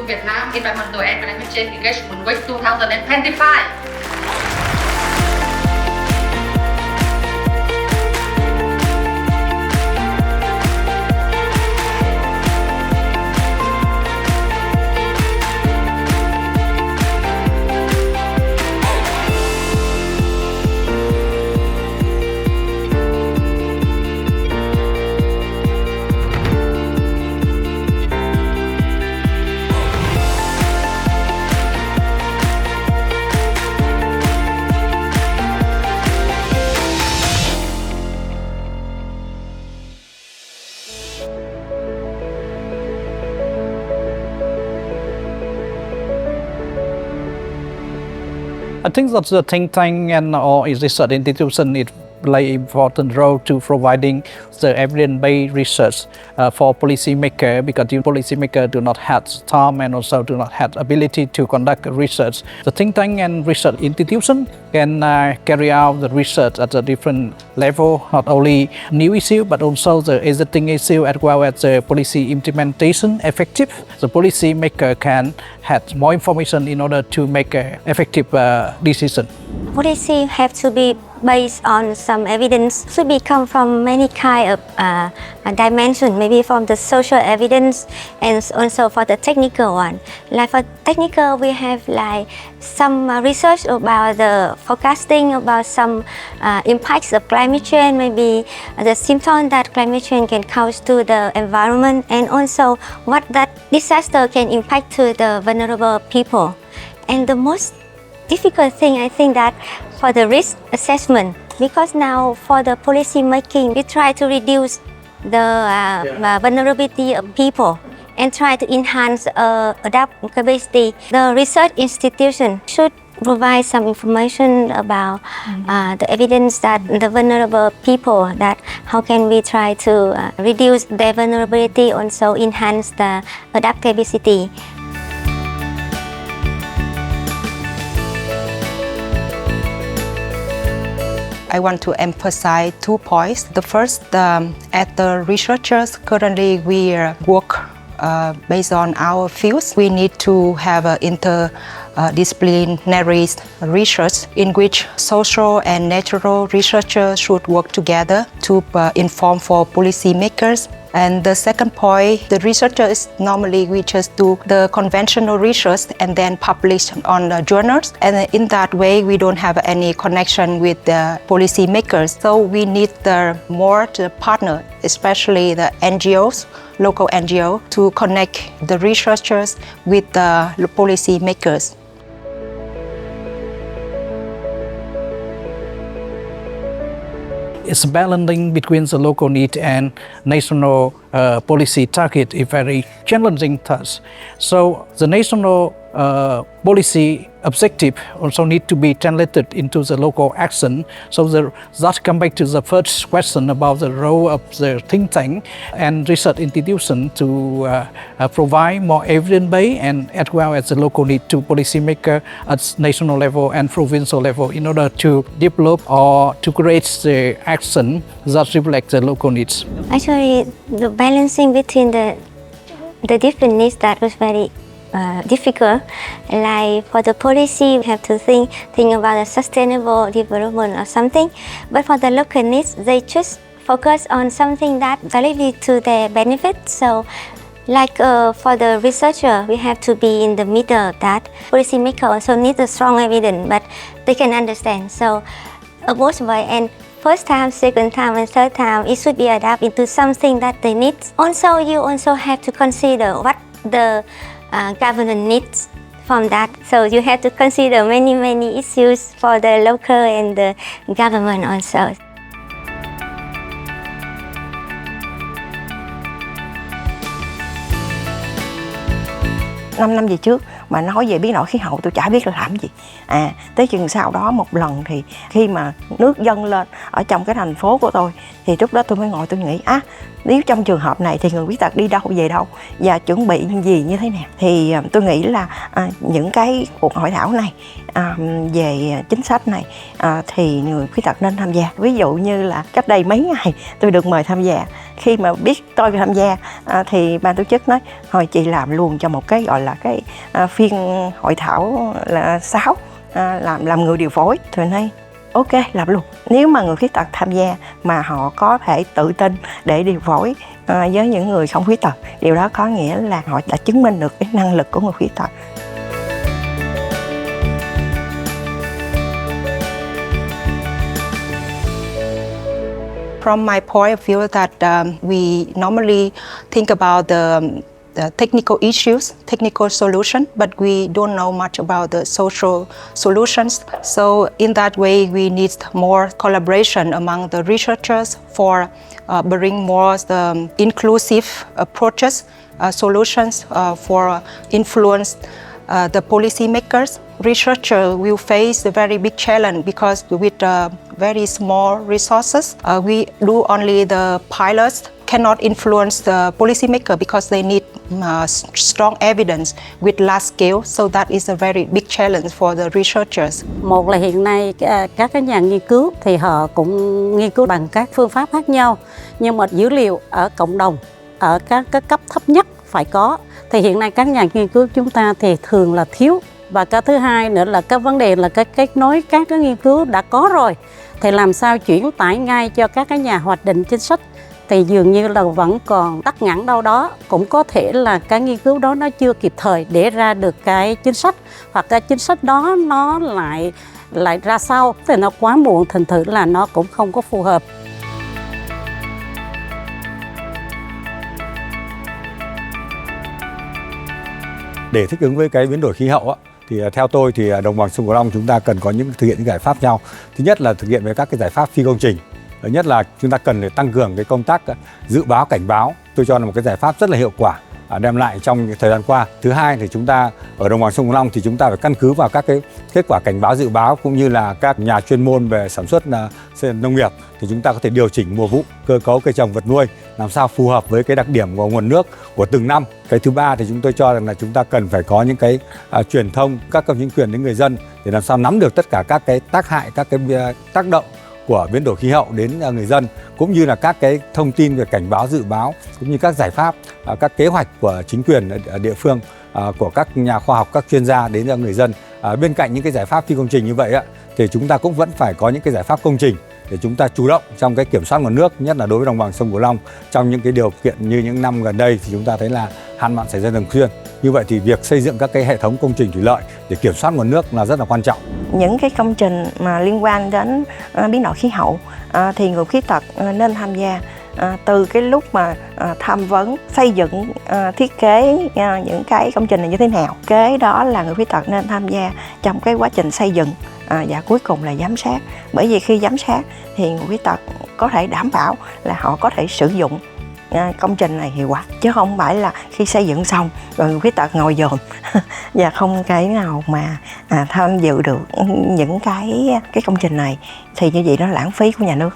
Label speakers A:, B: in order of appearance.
A: to Vietnam Environmental and Climate Change Engagement Week 2025.
B: I think that the think tank and or research institution it play important role to providing the evidence-based research for policymakers, because the policymakers do not have time and also do not have ability to conduct research. The think tank and research institution can carry out the research at a different level, not only new issue but also the existing issue as well as the policy implementation effective. The policymaker can have more information in order to make an effective decision.
C: Policy have to be based on some evidence, should be come from many kind of dimension, maybe from the social evidence and also for the technical one. Like for technical, we have like some research about the forecasting, about some impacts of climate change, maybe the symptoms that climate change can cause to the environment, and also what that disaster can impact to the vulnerable people. And the most difficult thing, I think, that for the risk assessment, because now for the policy making, we try to reduce the vulnerability of people and try to enhance adapt capacity. The research institution should provide some information about the evidence that the vulnerable people, that how can we try to reduce their vulnerability, also enhance the adapt capacity.
D: I want to emphasize 2 points. The first, as the researchers, currently we work based on our fields. We need to have an interdisciplinary research in which social and natural researchers should work together to inform for policymakers. And the second point, the researchers normally we just do the conventional research and then publish on the journals. And in that way, we don't have any connection with the policymakers. So we need more partner, especially the NGOs, local NGO, to connect the researchers with the policymakers.
B: It's balancing between the local need and national policy target is very challenging task. So the national policy objective also need to be translated into the local action. So that come back to the first question about the role of the think tank and research institution to provide more evidence-based and as well as the local need to policymaker at national level and provincial level in order to develop or to create the action that reflect the local needs.
C: Actually, the balancing between the different needs, that was very difficult. Like for the policy, we have to think about a sustainable development or something. But for the local needs, they just focus on something that directly to their benefit. So, like for the researcher, we have to be in the middle. That policymaker also needs a strong evidence, but they can understand. So, both way, and first time, second time, and third time, it should be adapted into something that they need. Also, you also have to consider what the government needs from that. So you have to consider many issues for the local and the government also.
E: Năm về trước mà nói về biến đổi khí hậu tôi chả biết là làm gì. Tới chừng sau đó một lần thì khi mà nước dâng lên ở trong cái thành phố của tôi thì lúc đó tôi mới ngồi tôi nghĩ nếu trong trường hợp này thì người khuyết tật đi đâu về đâu và chuẩn bị gì như thế nào. Thì tôi nghĩ là những cái cuộc hội thảo này về chính sách này thì người khuyết tật nên tham gia. Ví dụ như là cách đây mấy ngày tôi được mời tham gia. Khi mà biết tôi tham gia thì ban tổ chức nói thôi chị làm luôn cho một cái gọi là cái phiên hội thảo là 6 làm người điều phối. Tôi nói ok làm luôn. Nếu mà người khuyết tật tham gia mà họ có thể tự tin để điều phối với những người không khuyết tật, điều đó có nghĩa là họ đã chứng minh được cái năng lực của người khuyết tật.
D: From my point of view that we normally think about the technical issues, technical solution, but we don't know much about the social solutions. So in that way, we need more collaboration among the researchers for bring more the inclusive approaches, solutions for influence the policymakers. Researchers will face a very big challenge because with very small resources, we do only the pilots, cannot influence the policymaker because they need strong evidence with large scale. So that is a very big challenge for the researchers.
F: Một là hiện nay các cái nhà nghiên cứu thì họ cũng nghiên cứu bằng các phương pháp khác nhau, nhưng mà dữ liệu ở cộng đồng, ở các cái cấp thấp nhất phải có. Thì hiện nay các nhà nghiên cứu chúng ta thì thường là thiếu. Và cái thứ hai nữa là cái vấn đề là cái kết nối các cái nghiên cứu đã có rồi thì làm sao chuyển tải ngay cho các cái nhà hoạch định chính sách thì dường như là vẫn còn tắc nghẽn đâu đó. Cũng có thể là cái nghiên cứu đó nó chưa kịp thời để ra được cái chính sách, hoặc cái chính sách đó nó lại ra sau thì nó quá muộn, thành thử là nó cũng không có phù hợp.
G: Để thích ứng với cái biến đổi khí hậu thì theo tôi thì đồng bằng sông Cửu Long chúng ta cần có những thực hiện những giải pháp nhau. Thứ nhất là thực hiện với các cái giải pháp phi công trình. Thứ nhất là chúng ta cần phải tăng cường cái công tác dự báo cảnh báo. Tôi cho là một cái giải pháp rất là hiệu quả đem lại trong thời gian qua. Thứ hai thì chúng ta ở đồng bằng sông Cửu Long thì chúng ta phải căn cứ vào các cái kết quả cảnh báo dự báo cũng như là các nhà chuyên môn về sản xuất nông nghiệp thì chúng ta có thể điều chỉnh mùa vụ, cơ cấu cây trồng vật nuôi làm sao phù hợp với cái đặc điểm của nguồn nước của từng năm. Cái thứ ba thì chúng tôi cho rằng là chúng ta cần phải có những cái truyền thông các cấp chính quyền đến người dân để làm sao nắm được tất cả các cái tác hại, các cái tác động của biến đổi khí hậu đến người dân, cũng như là các cái thông tin về cảnh báo dự báo, cũng như các giải pháp, các kế hoạch của chính quyền ở địa phương, của các nhà khoa học, các chuyên gia đến cho người dân. Bên cạnh những cái giải pháp phi công trình như vậy thì chúng ta cũng vẫn phải có những cái giải pháp công trình để chúng ta chủ động trong cái kiểm soát nguồn nước, nhất là đối với đồng bằng sông Cửu Long. Trong những cái điều kiện như những năm gần đây thì chúng ta thấy là hạn mặn xảy ra thường xuyên. Như vậy thì việc xây dựng các cái hệ thống công trình thủy lợi để kiểm soát nguồn nước là rất là quan trọng.
E: Những cái công trình mà liên quan đến biến đổi khí hậu thì người khuyết tật nên tham gia từ cái lúc mà tham vấn, xây dựng, thiết kế những cái công trình này như thế nào. Kế đó là người khuyết tật nên tham gia trong cái quá trình xây dựng và cuối cùng là giám sát. Bởi vì khi giám sát thì người khuyết tật có thể đảm bảo là họ có thể sử dụng công trình này hiệu quả, chứ không phải là khi xây dựng xong rồi người khuyết tật ngồi dòm và không cái nào mà tham dự được những cái công trình này thì như vậy đó là lãng phí của nhà nước.